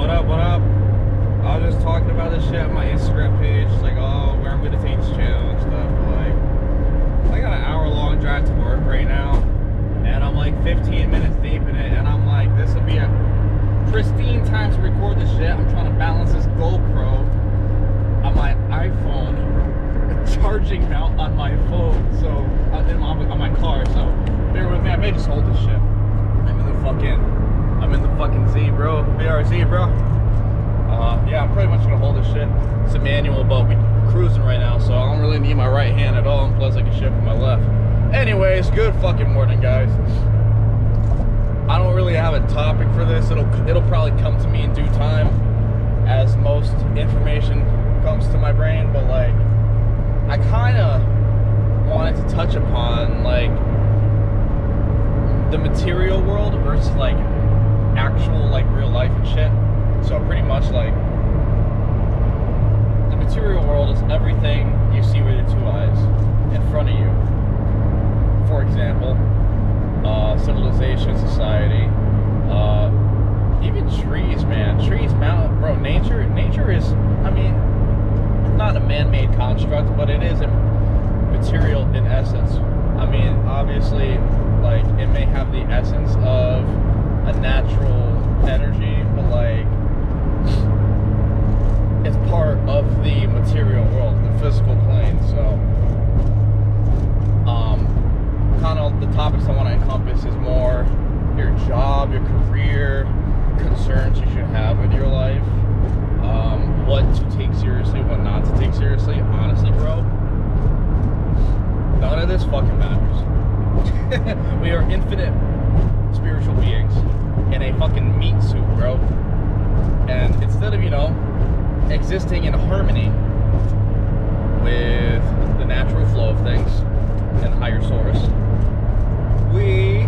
What up, what up? I was just talking about this shit on my Instagram page, like, oh, where I'm gonna take this channel and stuff, but like, I got an hour-long drive to work right now, and I'm like 15 minutes deep in it, and I'm like, this will be a pristine time to record this shit. I'm trying to balance this GoPro on my iPhone, charging mount on my phone, so, on my car, so, bear with me, I may just hold this shit. I'm in the fucking Z, bro. BRZ, bro. Yeah, I'm pretty much gonna hold this shit. It's a manual, but we're cruising right now, so I don't really need my right hand at all, and plus I can shift with my left. Anyways, good fucking morning, guys. I don't really have a topic for this. It'll probably come to me in due time, as most information comes to my brain, but like, I kinda wanted to touch upon like the material world versus like actual like real life and shit. So pretty much like the material world is everything you see with your two eyes in front of you. For example, civilization, society, even trees, man. Trees, mountain, bro. Nature is, I mean, it's not a man-made construct, but it is a material in essence. I mean, obviously, like, it may have the essence of a natural energy, but like, it's part of the material world, the physical plane. So, kind of the topics I want to encompass is more your job, your career, concerns you should have with your life, what to take seriously, what not to take seriously. Honestly, bro, none of this fucking matters. We are infinite spiritual beings in a fucking meat suit, bro. And instead of, you know, existing in harmony with the natural flow of things and higher source, we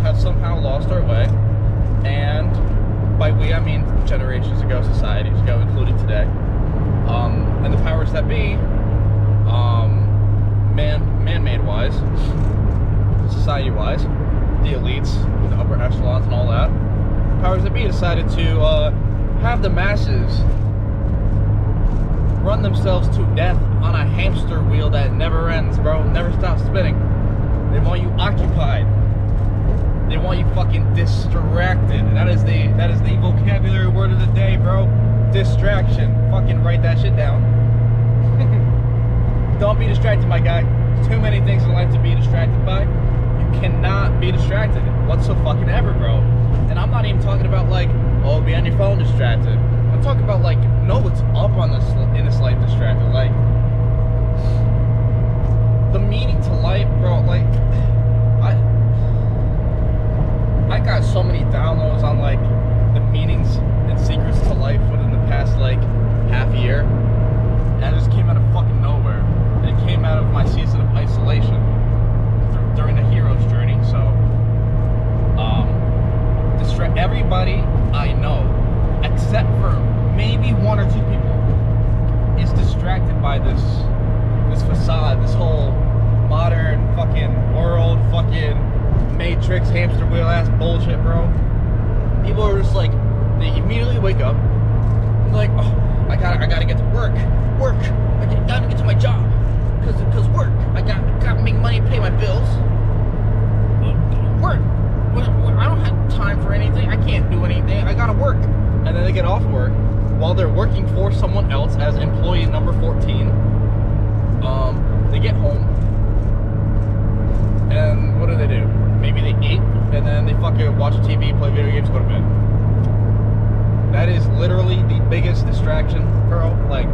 have somehow lost our way. And by we, I mean generations ago, societies ago, including today. And the powers that be, man-made wise, society-wise, the elites, the upper echelons and all that, powers that be decided to have the masses run themselves to death on a hamster wheel that never ends, bro, never stops spinning. They want you occupied. They want you fucking distracted. That is the vocabulary word of the day, bro. Distraction. Fucking write that shit down. Don't be distracted, my guy. There's too many things in life to be distracted by. You cannot be distracted whatsoever, bro. And I'm not even talking about like, oh, be on your phone distracted. I'm talking about like, know what's up on this in this life distracted. Like, the meaning to life, bro. Like, I got so many downloads on like the meanings and secrets to life within the past like half year, and it just came out of fucking nowhere. And it came out of my season of isolation during the hero's journey. So, everybody I know, except for maybe one or two people, is distracted by this facade, this whole modern fucking world, fucking Matrix, hamster wheel ass bullshit, bro. People are just like, they immediately wake up, and they're like, oh, I gotta get to work, I gotta get to my job, cause work, I gotta make money, pay my bills, work. I don't have time for anything. I can't do anything. I gotta work. And then they get off work while they're working for someone else as employee number 14. They get home, and what do? Maybe they eat, and then they fucking watch TV, play video games, go to bed. That is literally the biggest distraction, bro. Like,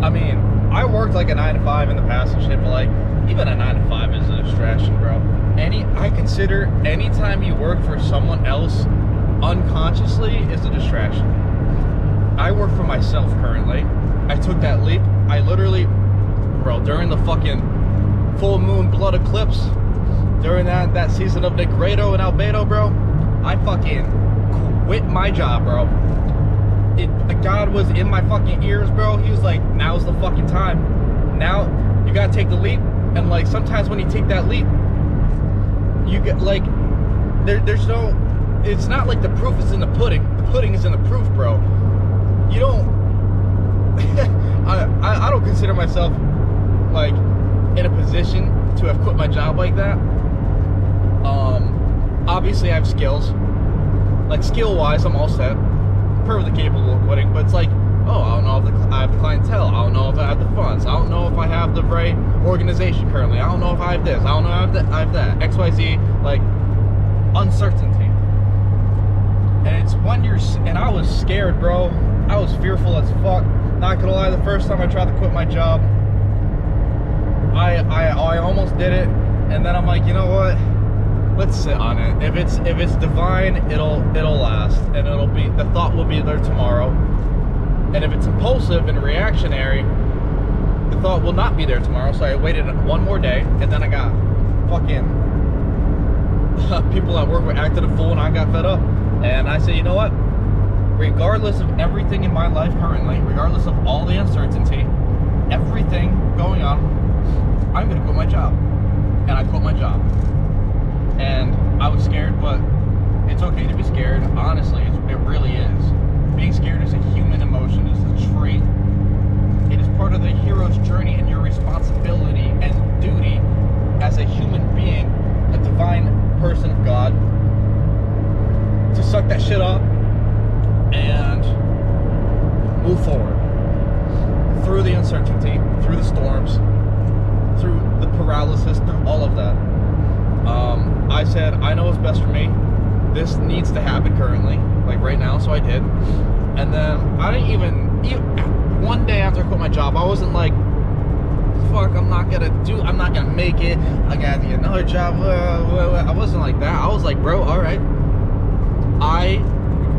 I mean, I worked like a 9 to 5 in the past and shit, but like, even a 9 to 5 is a distraction, bro. I consider anytime you work for someone else unconsciously is a distraction. I work for myself currently. I took that leap. I literally, bro, during the fucking full moon blood eclipse, during that season of Negredo and Albedo, bro, I fucking quit my job, bro. God was in my fucking ears, bro. He was like, now's the fucking time. Now, you gotta take the leap. And like, sometimes when you take that leap, you get like, there's no it's not like the proof is in the pudding. The pudding is in the proof, bro. You don't. I don't consider myself like in a position to have quit my job like that. Obviously I have skills. Like skill-wise, I'm all set. Perfectly capable of quitting, but it's like, oh, I don't know if I have the clientele. I don't know if I have the funds. I don't know if I have the right organization currently. I don't know if I have this. I don't know if I have that. XYZ, like, uncertainty. And it's when you're, and I was scared, bro. I was fearful as fuck. Not gonna lie, the first time I tried to quit my job, I almost did it, and then I'm like, you know what? Let's sit on it. If it's divine, it'll last, and the thought will be there tomorrow. And if it's impulsive and reactionary, the thought will not be there tomorrow. So I waited one more day, and then I got fucking people at work were acting a fool, and I got fed up. And I said, you know what? Regardless of everything in my life currently, regardless of all the uncertainty, everything going on, I'm gonna quit my job. And I quit my job. And I was scared, but it's okay to be scared. Honestly, it really is. Being scared is a human emotion. It's a trait. It is part of the hero's journey and your responsibility and duty as a human being, a divine person of God, to suck that shit up and move forward through the uncertainty, through the storms, through the paralysis, through all of that. I said, I know what's best for me. This needs to happen currently, like right now, so I did. And then I didn't even one day after I quit my job, I wasn't like, fuck, I'm not gonna make it, I gotta get another job. I wasn't like that. I was like, bro, alright,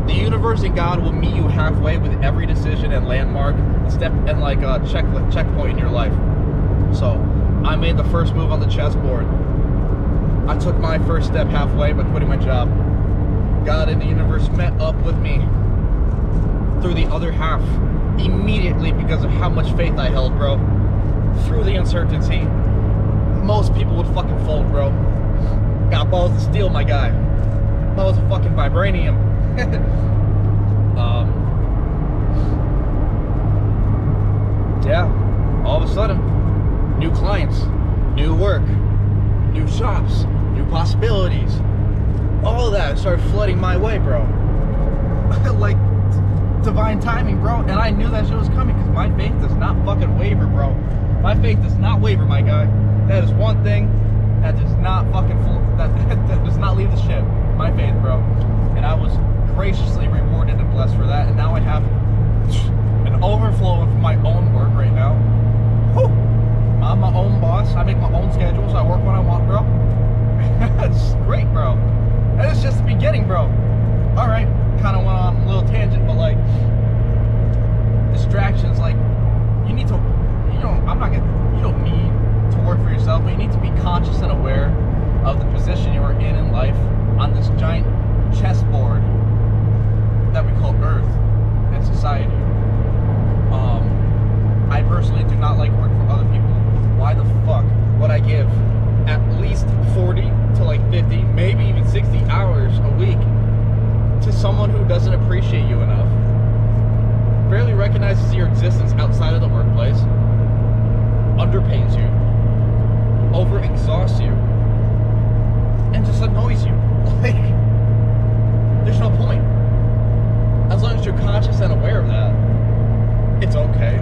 the universe and God will meet you halfway with every decision and landmark, step, and like a checkpoint in your life. So I made the first move on the chessboard. I took my first step halfway by quitting my job. God and the universe met up with me through the other half immediately because of how much faith I held, bro. Through the uncertainty, most people would fucking fold, bro. Got balls of steel, my guy. Balls of fucking vibranium. Yeah, all of a sudden, new clients, new work, new shops, new possibilities, all of that started flooding my way, bro. Like divine timing, bro. And I knew that shit was coming because my faith does not fucking waver, bro. My faith does not waver, my guy. That is one thing that does not fucking that does not leave the ship. My faith, bro. And I was graciously rewarded and blessed for that. And now I have an overflow of my own work right now. Whew. I'm my own boss. I make my own schedule, so I work when I want, bro. It's great, bro. And it's just the beginning, bro. All right, kind of went on a little tangent, but like distractions, like you need to, you don't need to work for yourself, but you need to be conscious and aware of the position you are in life on this giant chessboard that we call Earth and society. I personally do not like working for other people. Why the fuck would I give at least 40 to like 50, maybe even 60 hours a week to someone who doesn't appreciate you enough, barely recognizes your existence outside of the workplace, underpays you, overexhausts you, and just annoys you? Like, there's no point. As long as you're conscious and aware of that, it's okay.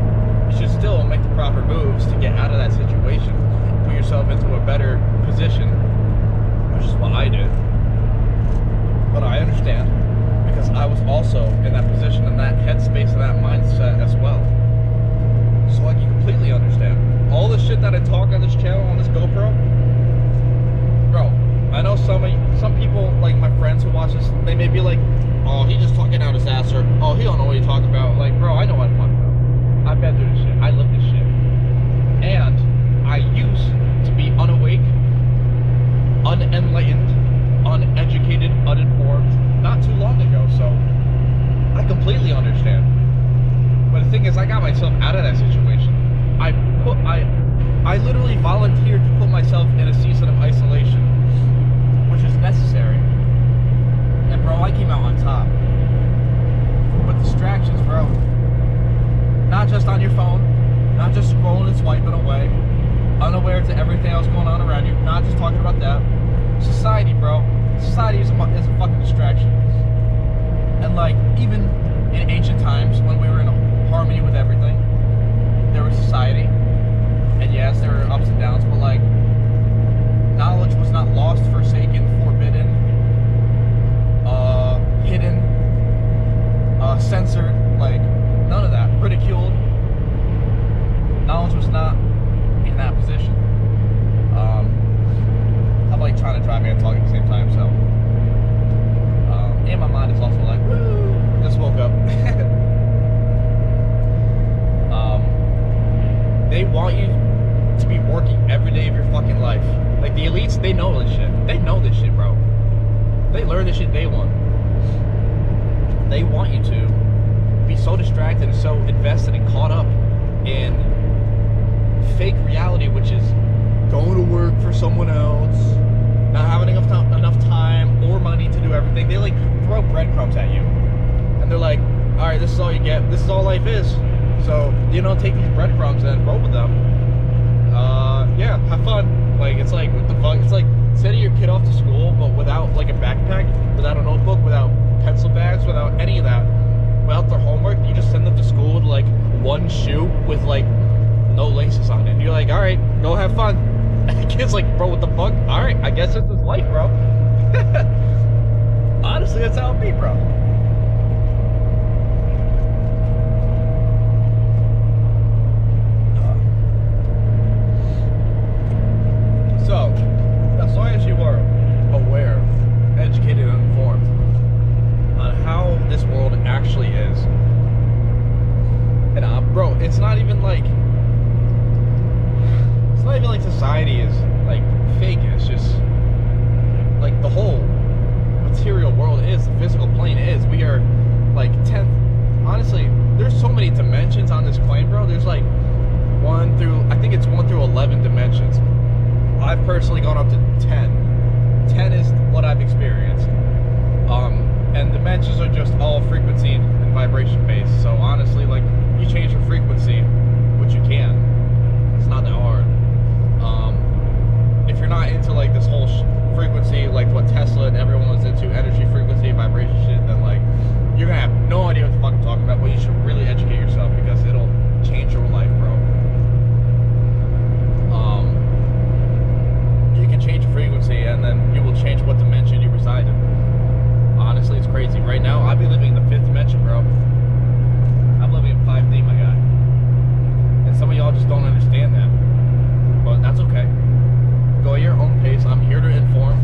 You should still make the proper moves to get out of that situation, put yourself into a better position, which is what I did. But I understand, because I was also in that position, in that headspace, and that mindset as well. So I can completely understand. All the shit that I talk on this channel, on this GoPro, bro, I know some people, like my friends who watch this, they may be like, oh, he just talking out his ass, or oh, he don't know what he's talking about. Like, bro, I know what I'm talking about. I've been through this shit. I live this shit. And I used to be unawake, unenlightened, uneducated, uninformed not too long ago, so I completely understand. But the thing is, I got myself out of that situation. I literally volunteered to put myself in a season of isolation, which is necessary. And bro, fucking distraction. And like, even in ancient times when we were in harmony with everything, there was society. And yes, there were ups and downs, but like, knowledge was not lost, forsaken, forbidden, hidden, censored, like, none of that. Ridiculed. Knowledge was not in that position. I'm like trying to drive and talk at the same time, so. And my mind is also like, woo, just woke up. They want you to be working every day of your fucking life. Like the elites, they know this shit. They know this shit, bro. They learned this shit day one. They want you to be so distracted and so invested and caught up in fake reality, which is going to work for someone else, not having enough time or money to do everything. They like throw breadcrumbs at you, and they're like, all right, this is all you get, this is all life is, so, you know, take these breadcrumbs and roll with them. Yeah, have fun. Like, it's like, what the fuck? It's like sending your kid off to school, but without like a backpack, without a notebook, without pencil bags, without any of that, without their homework. You just send them to school with like one shoe with like no laces on it. And you're like, all right, go have fun. And the kid's like, bro, what the fuck? All right, I guess this is life, bro. Honestly, that's how it be, bro. So, as long as you are aware, educated, and informed on how this world actually is, and bro, it's not even like society is like fake. It's just like the whole material world is, the physical plane is. We are like 10th. Honestly, there's so many dimensions on this plane, bro. There's like 1 through 11 dimensions. I've personally gone up to 10. 10 is what I've experienced. And dimensions are just all frequency and vibration based. So honestly, like, you change your frequency, which you can. It's not that hard. If you're not into like this whole frequency, like what Tesla and everyone was into, energy, frequency, vibration shit, then like, you're gonna have no idea what the fuck I'm talking about. But you should really educate yourself, because it'll change your life, bro. You can change your frequency, and then you will change what dimension you reside in. Honestly, it's crazy. Right now, I'd be living in the 5th dimension, bro. I'm living in 5D, my guy. And some of y'all just don't understand that. But that's okay. Go at your own pace. I'm here to inform.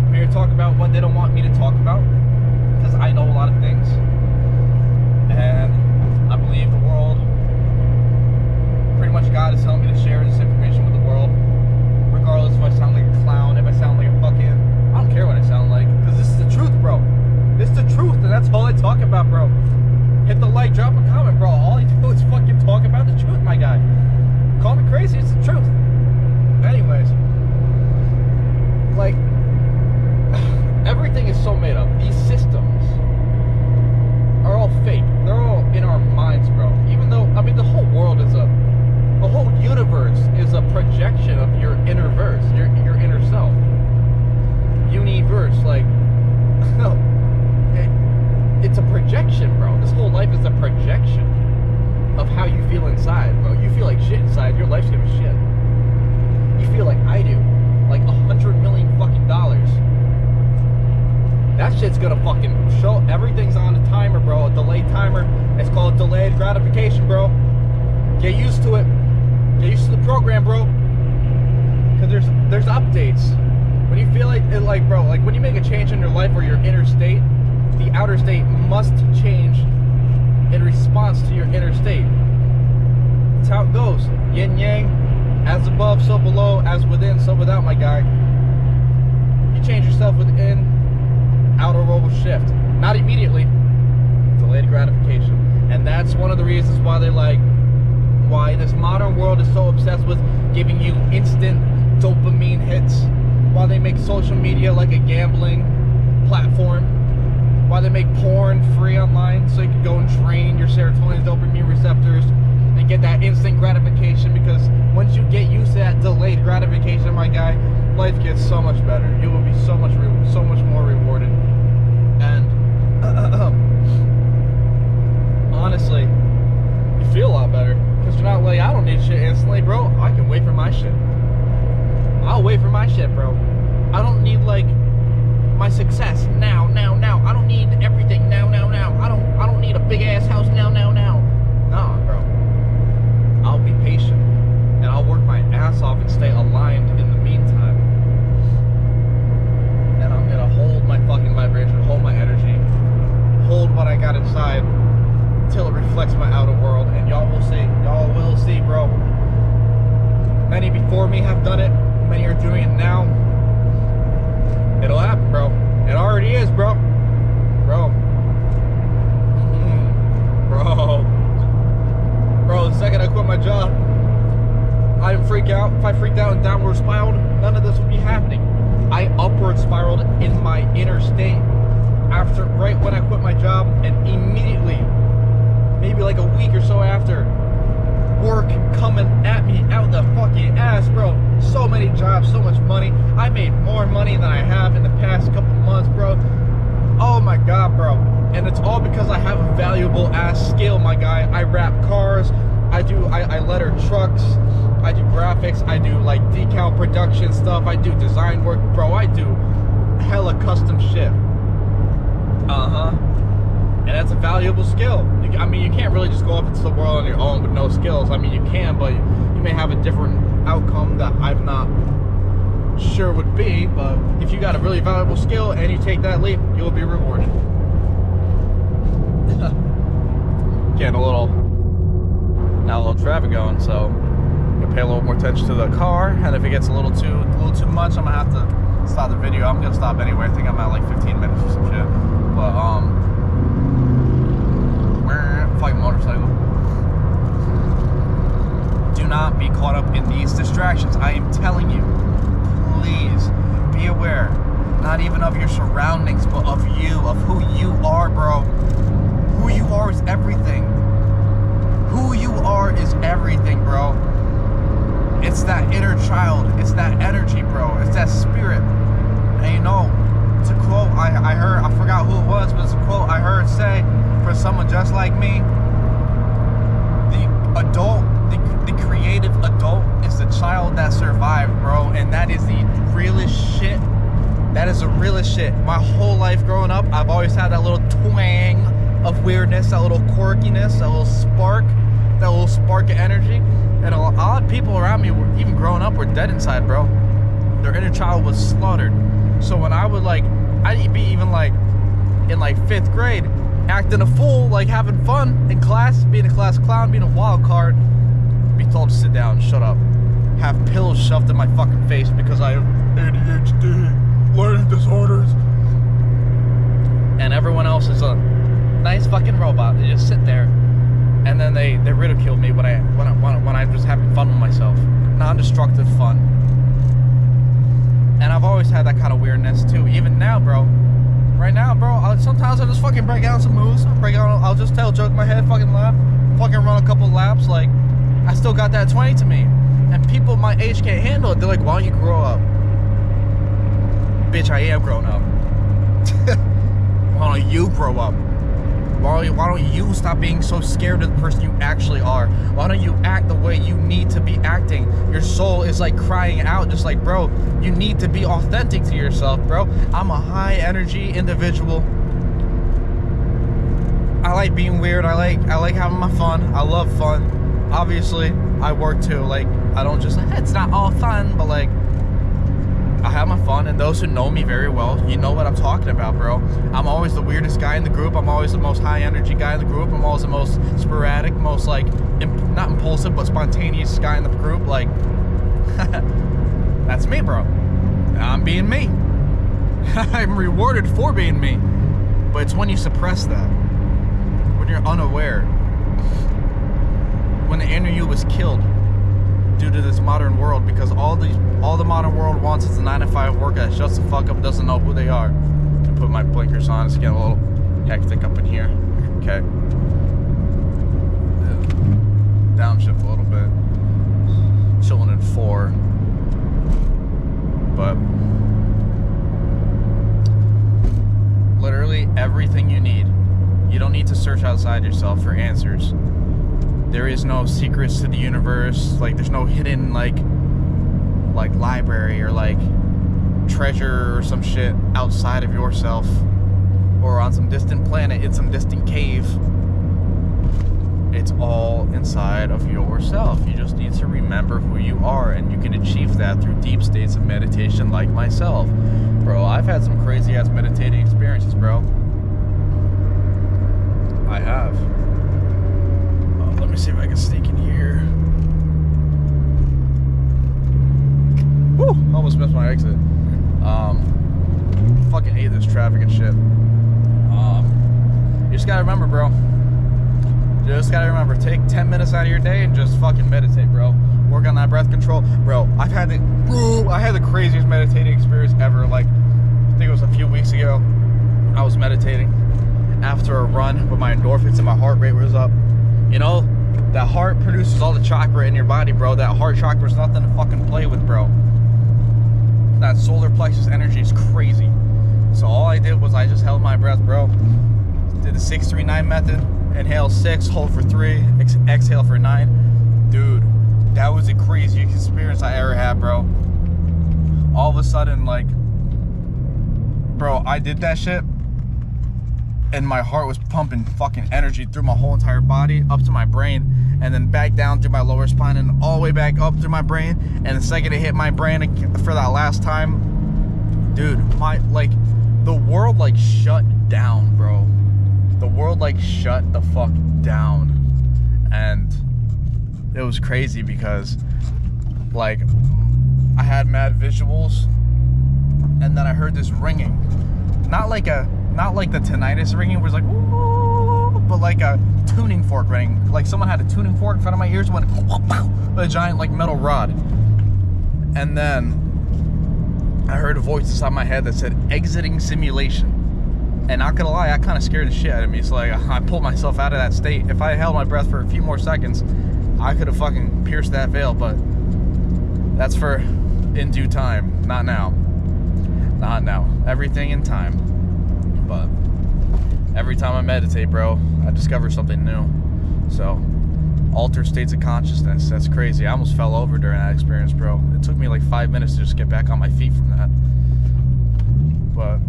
I'm here to talk about what they don't want me to talk about, because I know a lot of things. And I believe the world, pretty much God is telling me to share this information with the world. Regardless if I sound like a clown, if I sound like a fucking, I don't care what I sound like, because this is the truth, bro. This is the truth, and that's all I talk about, bro. Hit the like, drop a comment, bro. All you do is fucking talk about the truth, my guy. Call me crazy, it's the truth. Anyways, like, everything is so made up. These systems are all fake. They're all in our minds, bro. Even though, I mean, the whole world is the whole universe is a projection of your inner verse, your inner self. Universe, like, no, it's a projection, bro. This whole life is a projection of how you feel inside, bro. You feel like shit inside, your life's gonna be shit. You feel like I do, like $100 million fucking dollars. That shit's gonna fucking show. Everything's on a timer, bro. A delayed timer. It's called delayed gratification, bro. Get used to it. Get used to the program, bro. Because there's updates. When you feel like, bro, like when you make a change in your life or your inner state, the outer state must change in response to your inner state. That's how it goes. Yin yang, as above, so below, as within, so without, my guy. You change yourself within, outer world will shift. Not immediately. Delayed gratification. And that's one of the reasons why why this modern world is so obsessed with giving you instant dopamine hits, why they make social media like a gambling platform, why they make porn free online so you can go and train your serotonin and dopamine receptors and get that instant gratification, because once you get used to that delayed gratification, my guy, life gets so much better. You will be so much more rewarded. shit. I'll wait for my shit, bro. I don't need like my success now. I don't need everything now. I don't need a big ass house now. Nah, bro. I'll be patient and I'll work my ass off and stay aligned in the meantime. And I'm gonna hold my fucking vibration, hold my energy, hold what I got inside till it reflects my outer world, and y'all will see, bro. Many before me have done it, many are doing it now. It'll happen, bro. It already is, bro. Bro, the second I quit my job, I didn't freak out. If I freaked out and downward spiraled, none of this would be happening. I upward spiraled in my inner state right when I quit my job, and immediately, maybe like a week or so after, work coming at me out the fucking ass, bro. So many jobs, so much money. I made more money than I have in the past couple months, bro. Oh my God, bro. And it's all because I have a valuable ass skill, my guy. I wrap cars, I letter trucks, I do graphics, I do like decal production stuff, I do design work, bro. I do hella custom shit. And that's a valuable skill. I mean, you can't really just go up into the world on your own with no skills. I mean, you can, but you may have a different outcome that I'm not sure would be. But if you got a really valuable skill and you take that leap, you'll be rewarded. Getting a little traffic going, so you pay a little more attention to the car. And if it gets a little too much, I'm gonna have to stop the video. I'm gonna stop anyway. I think I'm at like 15 minutes or some shit. But fucking motorcycle. Do not be caught up in these distractions. I am telling you, please be aware, not even of your surroundings, but of you, of who you are, bro. Who you are is everything. Who you are is everything, bro. It's that inner child. It's that energy, bro. It's that spirit. And you know, it's a quote I heard, I forgot who it was, but it's a quote I heard say, for someone just like me, the creative adult is the child that survived, bro. And that is the realest shit. That is the realest shit. My whole life growing up, I've always had that little twang of weirdness, that little quirkiness, that little spark of energy. And a lot of people around me, even growing up, were dead inside, bro. Their inner child was slaughtered. So when I would I'd be even like in like 5th grade, acting a fool, like having fun in class, being a class clown, being a wild card, be told to sit down, shut up, have pills shoved in my fucking face because I have ADHD, learning disorders, and everyone else is a nice fucking robot. They just sit there, and then they ridicule me when I'm just having fun with myself, non-destructive fun. And I've always had that kind of weirdness too, even now, bro. Right now, bro, sometimes I just fucking break out some moves. I'll just tell a joke in my head, fucking laugh, fucking run a couple laps. Like, I still got that 20 to me. And people my age can't handle it. They're like, why don't you grow up? Bitch, I am grown up. Why don't you grow up? Why don't you stop being so scared of the person you actually are? Why don't you act the way you need to be acting? Your soul is like crying out, just like, bro, you need to be authentic to yourself, bro. I'm a high energy individual. I like being weird. I like having my fun. I love fun. Obviously, I work too. Like, I don't just, it's not all fun, but like, I have my fun, and those who know me very well, you know what I'm talking about, bro. I'm always the weirdest guy in the group. I'm always the most high energy guy in the group. I'm always the most sporadic, most like, not impulsive, but spontaneous guy in the group. Like, that's me, bro. I'm being me. I'm rewarded for being me. But it's when you suppress that, when you're unaware, when the inner you was killed due to this modern world, because all the modern world wants is a 9-to-5 worker that shuts the fuck up, doesn't know who they are. I put my blinkers on. It's getting a little hectic up in here. Okay. Downshift a little bit. Chilling in 4. But literally everything you need. You don't need to search outside yourself for answers. There is no secrets to the universe. Like, there's no hidden, like, like library or like treasure or some shit outside of yourself, or on some distant planet in some distant cave. It's all inside of yourself. You just need to remember who you are, and you can achieve that through deep states of meditation like myself. Bro, I've had some crazy ass meditating experiences, bro. I have. Let me see if I can sneak in here. Woo! Almost missed my exit. Fucking hate this traffic and shit. You just gotta remember, bro. You just gotta remember, take 10 minutes out of your day and just fucking meditate, bro. Work on that breath control. Bro, I had the craziest meditating experience ever. Like, I think it was a few weeks ago. I was meditating after a run, but my endorphins and my heart rate was up. You know, that heart produces all the chakra in your body, bro. That heart chakra is nothing to fucking play with, bro. That solar plexus energy is crazy. So all I did was I just held my breath, bro. Did the 6-3-9 method. Inhale 6, hold for 3, exhale for 9. Dude, that was the craziest experience I ever had, bro. All of a sudden, like, bro, I did that shit, and my heart was pumping fucking energy through my whole entire body, up to my brain, and then back down through my lower spine, and all the way back up through my brain. And the second it hit my brain for that last time, dude, the world, like, shut down, bro. The world, like, shut the fuck down. And it was crazy because, like, I had mad visuals, and then I heard this ringing. Not like the tinnitus ringing where it's like, ooh, but like a tuning fork ringing. Like someone had a tuning fork in front of my ears, went with a giant, like, metal rod. And then I heard a voice inside my head that said, exiting simulation. And not gonna lie, I kind of scared the shit out of me. So, like, I pulled myself out of that state. If I held my breath for a few more seconds, I could have fucking pierced that veil. But that's for in due time, not now. Not now. Everything in time. But every time I meditate, bro, I discover something new. So, altered states of consciousness. That's crazy. I almost fell over during that experience, bro. It took me like 5 minutes to just get back on my feet from that. But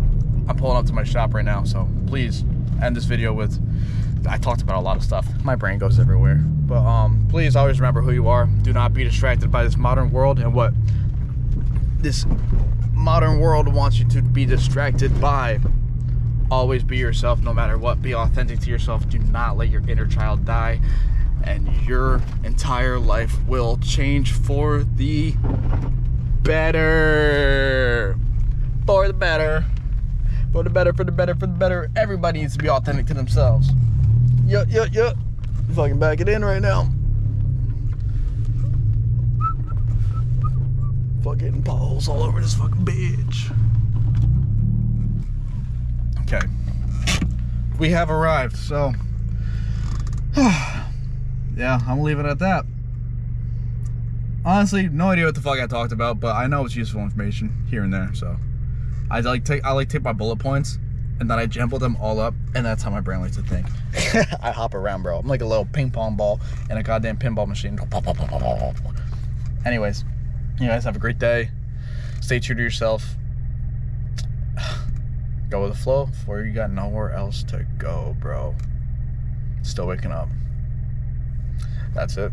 I'm pulling up to my shop right now, so please end this video with, I talked about a lot of stuff. My brain goes everywhere. But please always remember who you are. Do not be distracted by this modern world and what this modern world wants you to be distracted by. Always be yourself no matter what. Be authentic to yourself. Do not let your inner child die. And your entire life will change for the better. For the better. For the better, for the better, for the better. Everybody needs to be authentic to themselves. Yup. Fucking back it in right now. Fucking balls all over this fucking bitch. Okay. We have arrived, so yeah, I'm gonna leave it at that. Honestly, no idea what the fuck I talked about, but I know it's useful information here and there, so I take my bullet points and then I jumble them all up, and that's how my brain likes to think. I hop around, bro. I'm like a little ping pong ball in a goddamn pinball machine. Anyways, you guys have a great day. Stay true to yourself. Go with the flow before you got nowhere else to go, bro. Still waking up. That's it.